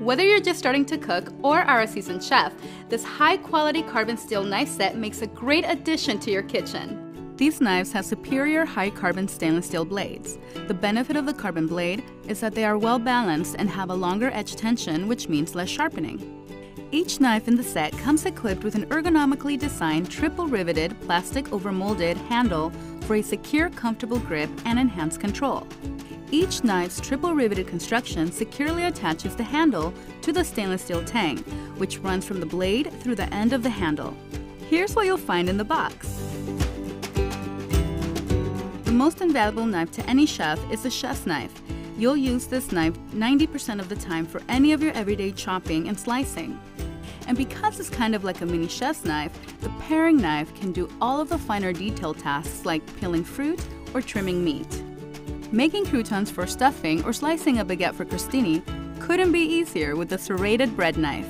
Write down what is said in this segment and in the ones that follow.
Whether you're just starting to cook or are a seasoned chef, this high-quality carbon steel knife set makes a great addition to your kitchen. These knives have superior high-carbon stainless steel blades. The benefit of the carbon blade is that they are well-balanced and have a longer edge tension, which means less sharpening. Each knife in the set comes equipped with an ergonomically designed triple-riveted plastic over-molded handle for a secure, comfortable grip and enhanced control. Each knife's triple-riveted construction securely attaches the handle to the stainless steel tang, which runs from the blade through the end of the handle. Here's what you'll find in the box. The most invaluable knife to any chef is the chef's knife. You'll use this knife 90% of the time for any of your everyday chopping and slicing. And because it's kind of like a mini chef's knife, the paring knife can do all of the finer detail tasks like peeling fruit or trimming meat. Making croutons for stuffing or slicing a baguette for crostini couldn't be easier with the serrated bread knife.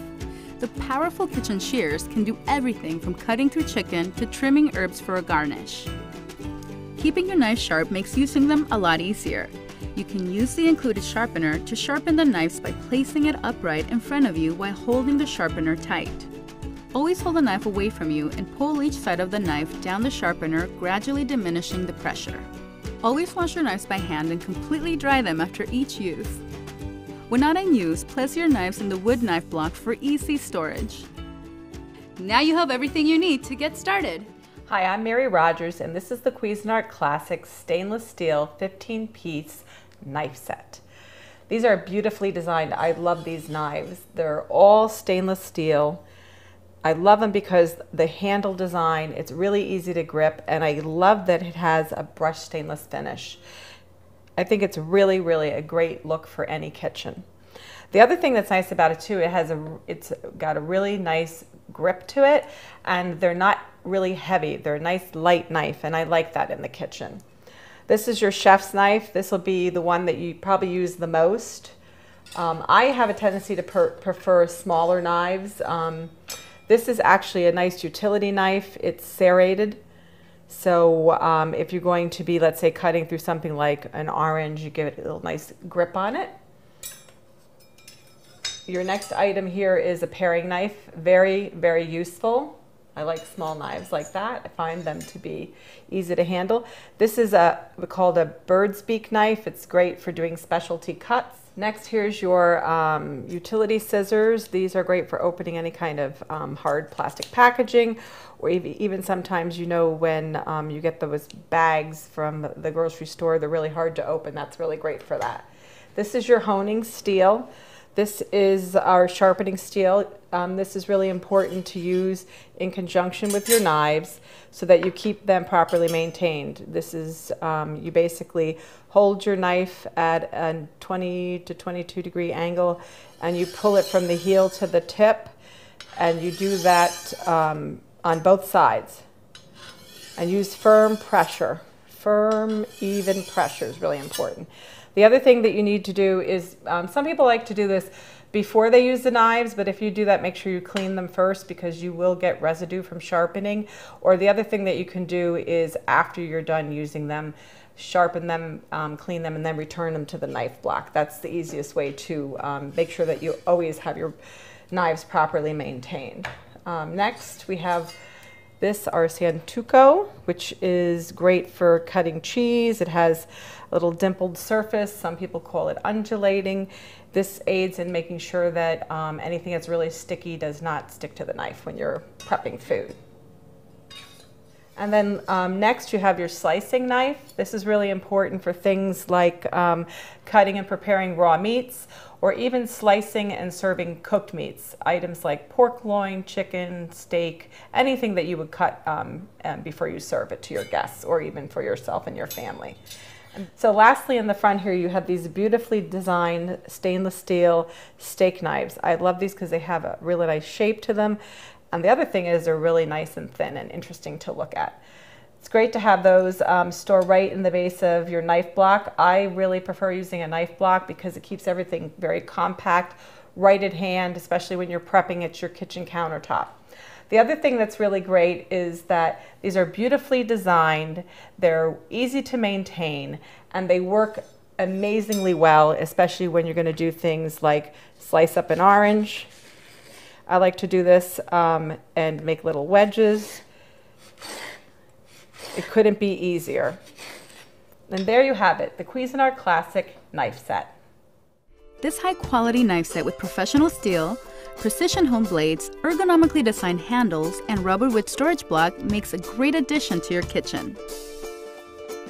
The powerful kitchen shears can do everything from cutting through chicken to trimming herbs for a garnish. Keeping your knife sharp makes using them a lot easier. You can use the included sharpener to sharpen the knives by placing it upright in front of you while holding the sharpener tight. Always hold the knife away from you and pull each side of the knife down the sharpener, gradually diminishing the pressure. Always wash your knives by hand and completely dry them after each use. When not in use, place your knives in the wood knife block for easy storage. Now you have everything you need to get started. Hi, I'm Mary Rogers, and this is the Cuisinart Classic stainless steel 15-piece knife set. These are beautifully designed. I love these knives. They're all stainless steel. I love them because the handle design, it's really easy to grip, and I love that it has a brushed stainless finish. I think it's really, really a great look for any kitchen. The other thing that's nice about it too, it's got a really nice grip to it, and they're not really heavy. They're a nice light knife, and I like that in the kitchen. This is your chef's knife. This will be the one that you probably use the most. I have a tendency to prefer smaller knives. This is actually a nice utility knife. It's serrated. So if you're going to be, let's say, cutting through something like an orange, you give it a little nice grip on it. Your next item here is a paring knife. Very, very useful. I like small knives like that. I find them to be easy to handle. This is called a bird's beak knife. It's great for doing specialty cuts. Next, here's your utility scissors. These are great for opening any kind of hard plastic packaging, or even sometimes, you know, when you get those bags from the grocery store, they're really hard to open. That's really great for that. This is your honing steel. This is our sharpening steel. This is really important to use in conjunction with your knives so that you keep them properly maintained. This is, you basically hold your knife at a 20 to 22 degree angle, and you pull it from the heel to the tip, and you do that on both sides. And use firm pressure. Firm, even pressure is really important. The other thing that you need to do is, some people like to do this before they use the knives, but if you do that, make sure you clean them first because you will get residue from sharpening. Or the other thing that you can do is after you're done using them, sharpen them, clean them, and then return them to the knife block. That's the easiest way to make sure that you always have your knives properly maintained. Next, we have this, our Santuco, which is great for cutting cheese. It has a little dimpled surface. Some people call it undulating. This aids in making sure that anything that's really sticky does not stick to the knife when you're prepping food. And then next you have your slicing knife. This is really important for things like cutting and preparing raw meats, or even slicing and serving cooked meats. Items like pork loin, chicken, steak, anything that you would cut before you serve it to your guests, or even for yourself and your family. So lastly, in the front here, you have these beautifully designed stainless steel steak knives. I love these because they have a really nice shape to them. And the other thing is they're really nice and thin and interesting to look at. It's great to have those stored right in the base of your knife block. I really prefer using a knife block because it keeps everything very compact, right at hand, especially when you're prepping at your kitchen countertop. The other thing that's really great is that these are beautifully designed, they're easy to maintain, and they work amazingly well, especially when you're going to do things like slice up an orange. I like to do this and make little wedges. It couldn't be easier. And there you have it, the Cuisinart Classic knife set. This high-quality knife set with professional steel, precision hone blades, ergonomically designed handles, and rubber with storage block makes a great addition to your kitchen.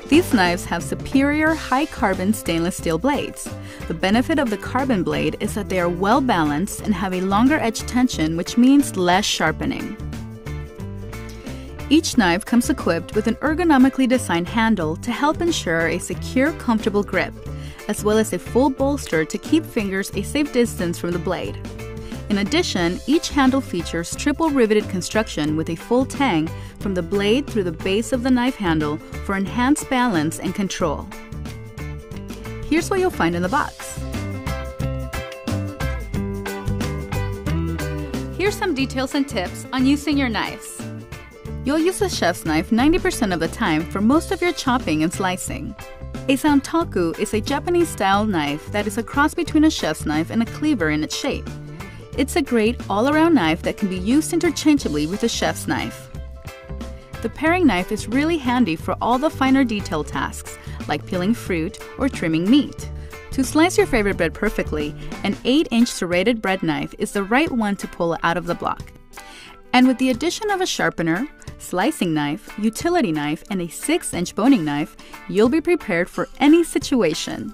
These knives have superior high-carbon stainless steel blades. The benefit of the carbon blade is that they are well-balanced and have a longer edge tension, which means less sharpening. Each knife comes equipped with an ergonomically designed handle to help ensure a secure, comfortable grip, as well as a full bolster to keep fingers a safe distance from the blade. In addition, each handle features triple riveted construction with a full tang from the blade through the base of the knife handle for enhanced balance and control. Here's what you'll find in the box. Here's some details and tips on using your knives. You'll use a chef's knife 90% of the time for most of your chopping and slicing. A santoku is a Japanese-style knife that is a cross between a chef's knife and a cleaver in its shape. It's a great all-around knife that can be used interchangeably with a chef's knife. The paring knife is really handy for all the finer detail tasks, like peeling fruit or trimming meat. To slice your favorite bread perfectly, an 8-inch serrated bread knife is the right one to pull out of the block. And with the addition of a sharpener, slicing knife, utility knife, and a 6-inch boning knife, you'll be prepared for any situation.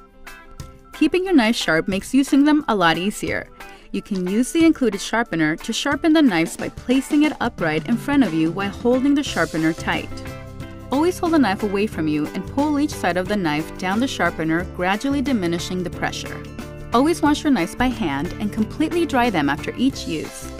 Keeping your knife sharp makes using them a lot easier. You can use the included sharpener to sharpen the knives by placing it upright in front of you while holding the sharpener tight. Always hold the knife away from you and pull each side of the knife down the sharpener, gradually diminishing the pressure. Always wash your knives by hand and completely dry them after each use.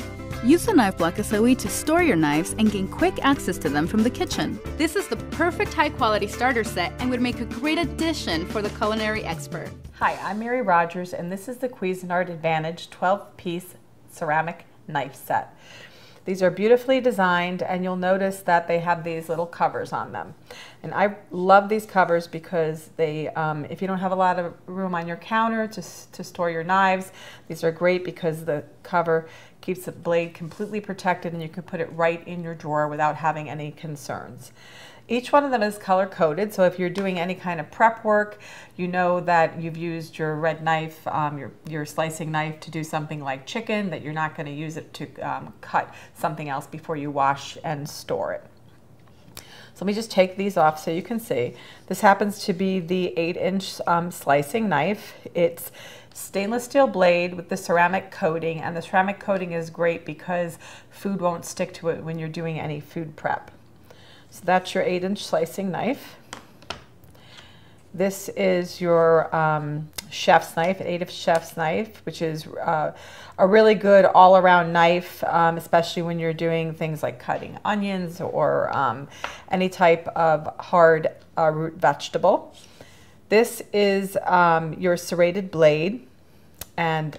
Use the knife block as a way to store your knives and gain quick access to them from the kitchen. This is the perfect high-quality starter set and would make a great addition for the culinary expert. Hi, I'm Mary Rogers, and this is the Cuisinart Advantage 12-piece ceramic knife set. These are beautifully designed, and you'll notice that they have these little covers on them. And I love these covers because they, if you don't have a lot of room on your counter to store your knives, these are great because the cover keeps the blade completely protected and you can put it right in your drawer without having any concerns. Each one of them is color coded, so if you're doing any kind of prep work, you know that you've used your red knife, your slicing knife to do something like chicken, that you're not going to use it to cut something else before you wash and store it. So let me just take these off so you can see. This happens to be the 8-inch slicing knife. It's stainless steel blade with the ceramic coating, and the ceramic coating is great because food won't stick to it when you're doing any food prep. So that's your 8-inch slicing knife. This is your chef's knife, an 8-inch chef's knife, which is a really good all-around knife, especially when you're doing things like cutting onions or any type of hard root vegetable. This is your serrated blade, and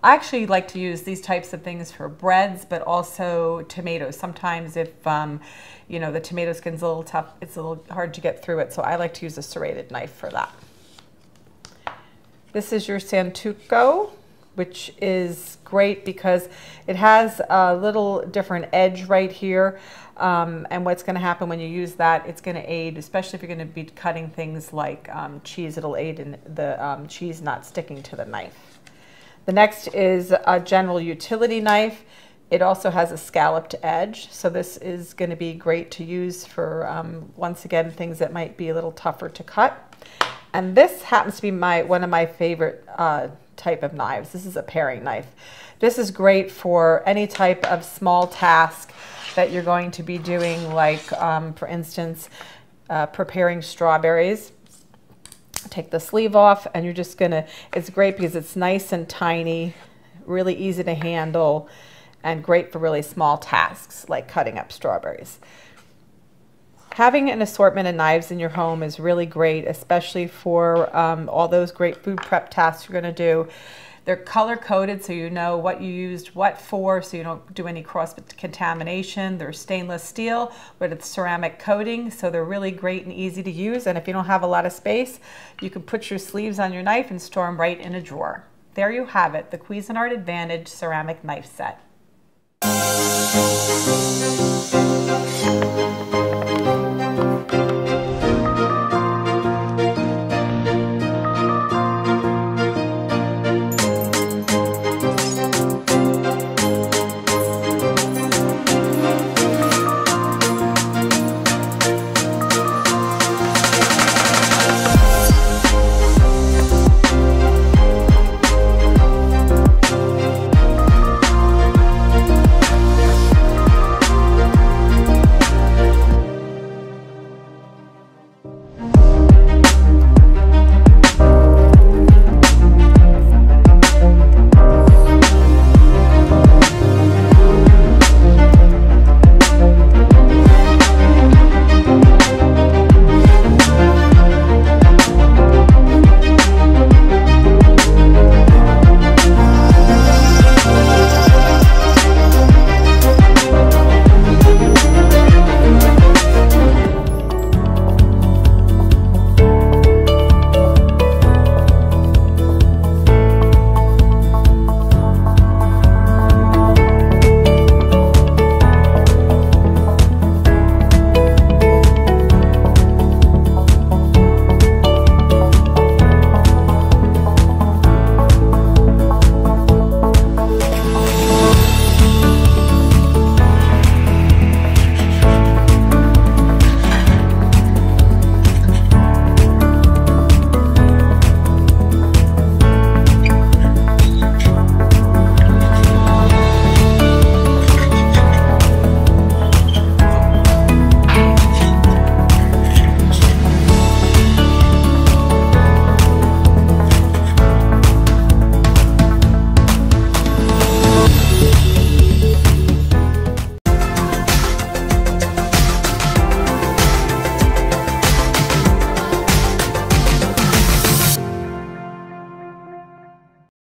I actually like to use these types of things for breads, but also tomatoes. Sometimes if you know, the tomato skin's a little tough, it's a little hard to get through it, so I like to use a serrated knife for that. This is your santoku, which is great because it has a little different edge right here. And what's going to happen when you use that, it's going to aid, especially if you're going to be cutting things like cheese, it'll aid in the cheese not sticking to the knife. The next is a general utility knife. It also has a scalloped edge, so this is going to be great to use for, once again, things that might be a little tougher to cut. And this happens to be one of my favorite type of knives. This is a paring knife. This is great for any type of small task that you're going to be doing, like, for instance, preparing strawberries. Take the sleeve off, and you're just gonna, it's great because it's nice and tiny, really easy to handle, and great for really small tasks like cutting up strawberries. Having an assortment of knives in your home is really great, especially for all those great food prep tasks you're going to do. They're color coded so you know what you used what for, so you don't do any cross contamination. They're stainless steel with a ceramic coating, so they're really great and easy to use. And if you don't have a lot of space, you can put your sleeves on your knife and store them right in a drawer. There you have it, the Cuisinart Advantage ceramic knife set.